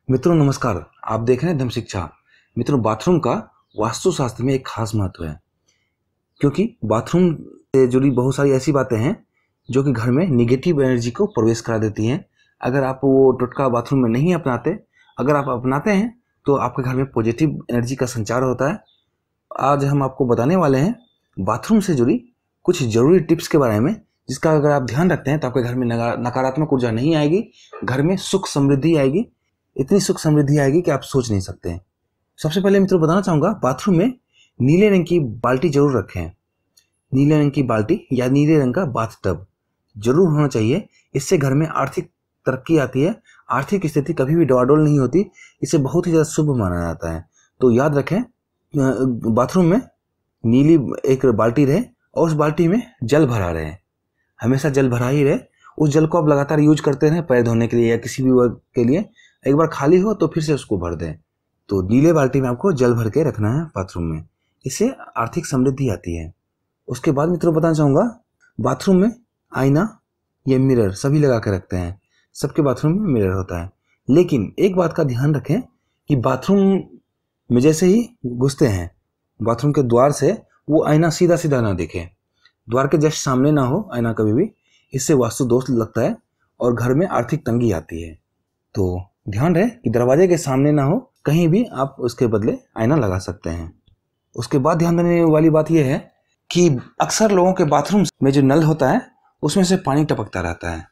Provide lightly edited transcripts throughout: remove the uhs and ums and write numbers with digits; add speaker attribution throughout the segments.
Speaker 1: मित्रों नमस्कार। आप देख रहे हैं धम्म शिक्षा। मित्रों, बाथरूम का वास्तुशास्त्र में एक खास महत्व है, क्योंकि बाथरूम से जुड़ी बहुत सारी ऐसी बातें हैं जो कि घर में निगेटिव एनर्जी को प्रवेश करा देती हैं। अगर आप वो टोटका बाथरूम में नहीं अपनाते, अगर आप अपनाते हैं तो आपके घर में पॉजिटिव एनर्जी का संचार होता है। आज हम आपको बताने वाले हैं बाथरूम से जुड़ी कुछ ज़रूरी टिप्स के बारे में, जिसका अगर आप ध्यान रखते हैं तो आपके घर में नकारात्मक ऊर्जा नहीं आएगी, घर में सुख समृद्धि आएगी। इतनी सुख समृद्धि आएगी कि आप सोच नहीं सकते हैं। सबसे पहले मित्रों बताना चाहूँगा, बाथरूम में नीले रंग की बाल्टी जरूर रखें। नीले रंग की बाल्टी या नीले रंग का बाथ टब जरूर होना चाहिए। इससे घर में आर्थिक तरक्की आती है, आर्थिक स्थिति कभी भी डवाडोल नहीं होती। इसे बहुत ही ज़्यादा शुभ माना जाता है। तो याद रखें, बाथरूम में नीली एक बाल्टी रहे और उस बाल्टी में जल भरा रहे, हमेशा जल भरा ही रहे। उस जल को आप लगातार यूज करते रहें, पैर धोने के लिए या किसी भी वर्क के लिए। एक बार खाली हो तो फिर से उसको भर दें। तो नीले बाल्टी में आपको जल भर के रखना है बाथरूम में, इससे आर्थिक समृद्धि आती है। उसके बाद मित्रों बताना चाहूँगा, बाथरूम में आईना या मिरर सभी लगा के रखते हैं। सबके बाथरूम में मिरर होता है, लेकिन एक बात का ध्यान रखें कि बाथरूम में जैसे ही घुसते हैं, बाथरूम के द्वार से वो आईना सीधा सीधा ना दिखे, द्वार के जस्ट सामने ना हो आईना कभी भी। इससे वास्तु दोष लगता है और घर में आर्थिक तंगी आती है। तो ध्यान रहे कि दरवाजे के सामने ना हो, कहीं भी आप उसके बदले आईना लगा सकते हैं। उसके बाद ध्यान देने वाली बात यह है कि अक्सर लोगों के बाथरूम में जो नल होता है उसमें से पानी टपकता रहता है।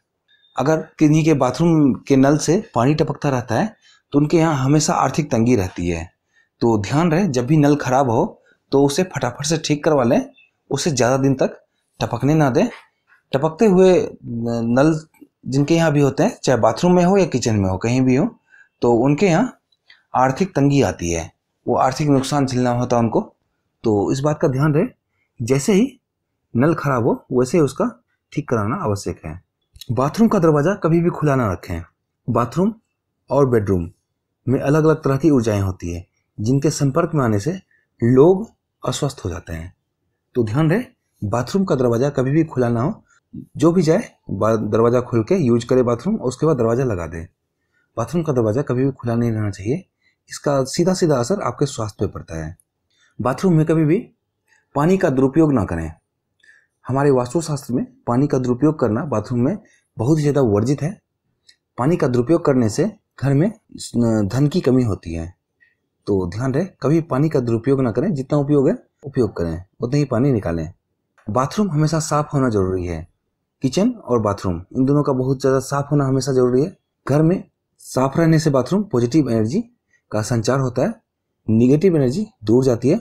Speaker 1: अगर किन्हीं के बाथरूम के नल से पानी टपकता रहता है तो उनके यहाँ हमेशा आर्थिक तंगी रहती है। तो ध्यान रहे, जब भी नल खराब हो तो उसे फटाफट से ठीक करवा लें, उसे ज़्यादा दिन तक टपकने ना दें। टपकते हुए नल जिनके यहाँ भी होते हैं, चाहे बाथरूम में हो या किचन में हो, कहीं भी हो, तो उनके यहाँ आर्थिक तंगी आती है, वो आर्थिक नुकसान झेलना होता है उनको। तो इस बात का ध्यान रहे, जैसे ही नल खराब हो वैसे ही उसका ठीक कराना आवश्यक है। बाथरूम का दरवाज़ा कभी भी खुला ना रखें। बाथरूम और बेडरूम में अलग अलग तरह की ऊर्जाएं होती है, जिनके संपर्क में आने से लोग अस्वस्थ हो जाते हैं। तो ध्यान रहे, बाथरूम का दरवाज़ा कभी भी खुला ना हो। जो भी जाए दरवाज़ा खोल के यूज करे बाथरूम, उसके बाद दरवाज़ा लगा दे। बाथरूम का दरवाज़ा कभी भी खुला नहीं रहना चाहिए, इसका सीधा सीधा असर आपके स्वास्थ्य पर पड़ता है। बाथरूम में कभी भी पानी का दुरुपयोग ना करें। हमारे वास्तुशास्त्र में पानी का दुरुपयोग करना बाथरूम में बहुत ही ज़्यादा वर्जित है। पानी का दुरुपयोग करने से घर में धन की कमी होती है। तो ध्यान रहे, कभी पानी का दुरुपयोग ना करें। जितना उपयोग है उपयोग करें, उतना ही पानी निकालें। बाथरूम हमेशा साफ होना जरूरी है। किचन और बाथरूम इन दोनों का बहुत ज़्यादा साफ होना हमेशा जरूरी है। घर में साफ रहने से बाथरूम पॉजिटिव एनर्जी का संचार होता है, निगेटिव एनर्जी दूर जाती है।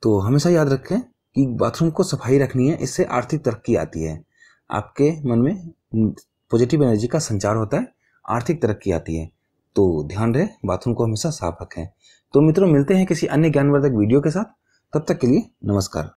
Speaker 1: तो हमेशा याद रखें कि बाथरूम को सफाई रखनी है, इससे आर्थिक तरक्की आती है। आपके मन में पॉजिटिव एनर्जी का संचार होता है, आर्थिक तरक्की आती है। तो ध्यान रहे, बाथरूम को हमेशा साफ रखें। तो मित्रों, मिलते हैं किसी अन्य ज्ञानवर्धक वीडियो के साथ। तब तक के लिए नमस्कार।